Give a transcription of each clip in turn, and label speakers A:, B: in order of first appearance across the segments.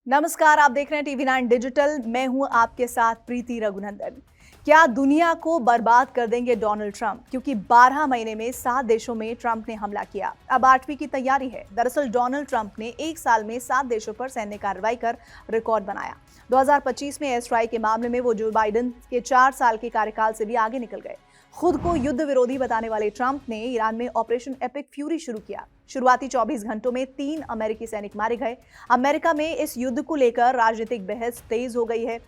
A: नमस्कार, आप देख रहे हैं टीवी9 डिजिटल। मैं हूं आपके साथ प्रीति रघुनंदन। क्या दुनिया को बर्बाद कर देंगे डोनाल्ड ट्रंप? क्योंकि 12 महीने में 7 देशों में ट्रंप ने हमला किया। अब 8वीं की तैयारी है। दरअसल डोनाल्ड ट्रंप ने एक साल में 7 देशों पर सैन्य कार्रवाई कर रिकॉर्ड बनाया। 2025 में एयर स्ट्राइक के मामले में वो जो बाइडेन के 4 साल के कार्यकाल से भी आगे निकल गए। खुद को युद्ध विरोधी बताने वाले ट्रंप ने ईरान में ऑपरेशन एपिक फ्यूरी शुरू किया। शुरुआती 24 घंटों में 3 अमेरिकी सैनिक मारे गए। अमेरिका में इस युद्ध को लेकर राजनीतिक बहस तेज हो गई है।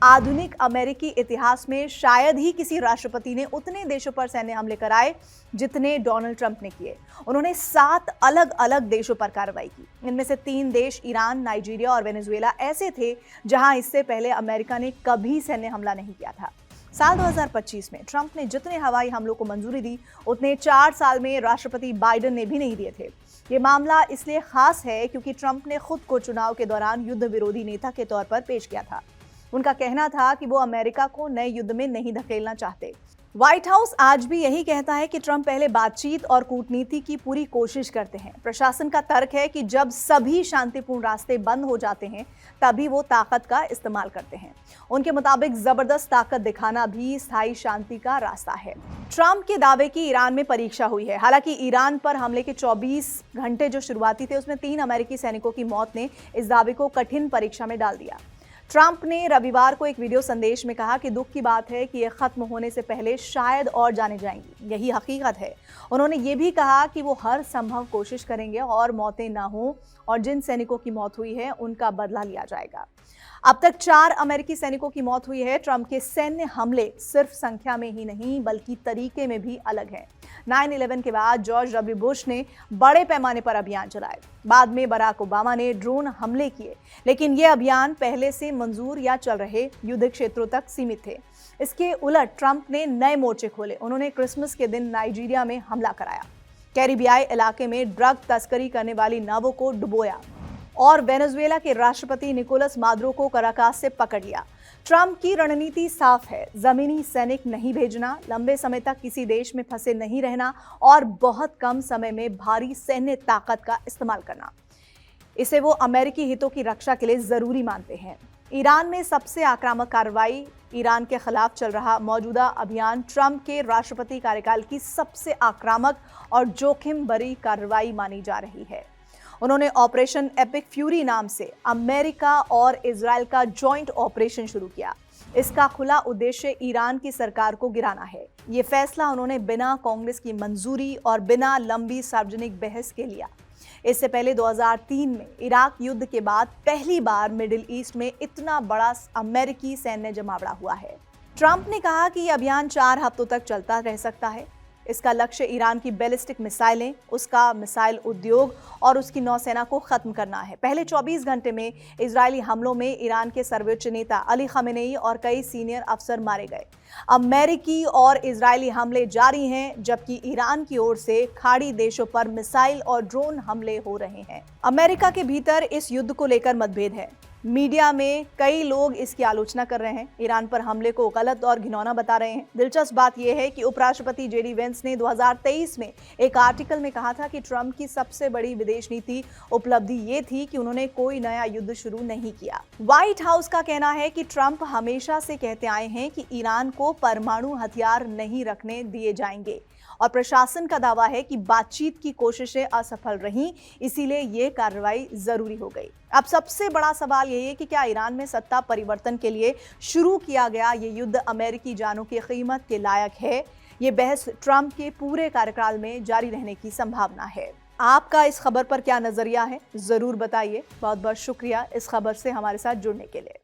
A: आधुनिक अमेरिकी इतिहास में शायद ही किसी राष्ट्रपति ने उतने देशों पर सैन्य हमले कराए जितने डोनाल्ड ट्रंप ने किए। उन्होंने 7 अलग अलग देशों पर कार्रवाई की। इनमें से 3 देश ईरान, नाइजीरिया और वेनेजुएला ऐसे थे जहां इससे पहले अमेरिका ने कभी सैन्य हमला नहीं किया था। साल 2025 में ट्रंप ने जितने हवाई हमलों को मंजूरी दी उतने 4 साल में राष्ट्रपति बाइडेन ने भी नहीं दिए थे। ये मामला इसलिए खास है क्योंकि ट्रंप ने खुद को चुनाव के दौरान युद्ध विरोधी नेता के तौर पर पेश किया था। उनका कहना था कि वो अमेरिका को नए युद्ध में नहीं धकेलना चाहते। व्हाइट हाउस आज भी यही कहता है कि ट्रंप पहले बातचीत और कूटनीति की पूरी कोशिश करते हैं। प्रशासन का तर्क है कि जब सभी शांतिपूर्ण रास्ते बंद हो जाते हैं तभी वो ताकत का इस्तेमाल करते हैं। उनके मुताबिक जबरदस्त ताकत दिखाना भी स्थायी शांति का रास्ता है। ट्रंप के दावे की ईरान में परीक्षा हुई है। हालांकि ईरान पर हमले के 24 घंटे जो शुरुआती थे उसमें 3 अमेरिकी सैनिकों की मौत ने इस दावे को कठिन परीक्षा में डाल दिया। ट्रंप ने रविवार को एक वीडियो संदेश में कहा कि दुख की बात है कि यह खत्म होने से पहले शायद और जाने जाएंगी। यही हकीकत है। उन्होंने ये भी कहा कि वो हर संभव कोशिश करेंगे और मौतें ना हो और जिन सैनिकों की मौत हुई है उनका बदला लिया जाएगा। अब तक 4 अमेरिकी सैनिकों की मौत हुई है। ट्रंप के सैन्य हमले सिर्फ संख्या में ही नहीं बल्कि तरीके में भी अलग हैं। 9/11 के बाद जॉर्ज डब्ल्यू बुश ने बड़े पैमाने पर अभियान चलाए। बाद में बराक ओबामा ने ड्रोन हमले किए, लेकिन ये अभियान पहले से मंजूर या चल रहे युद्ध क्षेत्रों तक सीमित थे। इसके उलट ट्रंप ने नए मोर्चे खोले। उन्होंने क्रिसमस के दिन नाइजीरिया में हमला कराया, कैरिबियाई इलाके में ड्रग तस्करी करने वाली नावों को डुबोया और वेनेजुएला के राष्ट्रपति निकोलस मादुरो को कराकास से पकड़ लिया। ट्रंप की रणनीति साफ है, जमीनी सैनिक नहीं भेजना, लंबे समय तक किसी देश में फंसे नहीं रहना और बहुत कम समय में भारी सैन्य ताकत का इस्तेमाल करना। इसे वो अमेरिकी हितों की रक्षा के लिए जरूरी मानते हैं। ईरान में सबसे आक्रामक कार्रवाई ईरान के खिलाफ चल रहा मौजूदा अभियान ट्रंप के राष्ट्रपति कार्यकाल की सबसे आक्रामक और जोखिम भरी कार्रवाई मानी जा रही है। उन्होंने ऑपरेशन एपिक फ्यूरी नाम से अमेरिका और इजराइल का जॉइंट ऑपरेशन शुरू किया। इसका खुला उद्देश्य ईरान की सरकार को गिराना है। ये फैसला उन्होंने बिना कांग्रेस की मंजूरी और बिना लंबी सार्वजनिक बहस के लिया। इससे पहले 2003 में इराक युद्ध के बाद पहली बार मिडिल ईस्ट में इतना बड़ा अमेरिकी सैन्य जमावड़ा हुआ है। ट्रंप ने कहा कि यह अभियान 4 हफ्तों तक चलता रह सकता है। इसका लक्ष्य ईरान की बैलिस्टिक मिसाइलें, उसका मिसाइल उद्योग और उसकी नौसेना को खत्म करना है। पहले 24 घंटे में इजरायली हमलों में ईरान के सर्वोच्च नेता अली खमेनेई और कई सीनियर अफसर मारे गए। अमेरिकी और इजरायली हमले जारी हैं, जबकि ईरान की ओर से खाड़ी देशों पर मिसाइल और ड्रोन हमले हो रहे हैं। अमेरिका के भीतर इस युद्ध को लेकर मतभेद है। मीडिया में कई लोग इसकी आलोचना कर रहे हैं, ईरान पर हमले को गलत और घिनौना बता रहे हैं। दिलचस्प बात यह है कि उपराष्ट्रपति जेडी वेंस ने 2023 में एक आर्टिकल में कहा था कि ट्रंप की सबसे बड़ी विदेश नीति उपलब्धि ये थी कि उन्होंने कोई नया युद्ध शुरू नहीं किया। व्हाइट हाउस का कहना है कि ट्रंप हमेशा से कहते आए हैं कि ईरान को परमाणु हथियार नहीं रखने दिए जाएंगे और प्रशासन का दावा है कि बातचीत की कोशिशें असफल रहीं, इसीलिए ये कार्रवाई जरूरी हो गई। अब सबसे बड़ा सवाल यही है कि क्या ईरान में सत्ता परिवर्तन के लिए शुरू किया गया ये युद्ध अमेरिकी जानों की कीमत के लायक है? ये बहस ट्रंप के पूरे कार्यकाल में जारी रहने की संभावना है। आपका इस खबर पर क्या नजरिया है, जरूर बताइए। बहुत बहुत शुक्रिया इस खबर से हमारे साथ जुड़ने के लिए।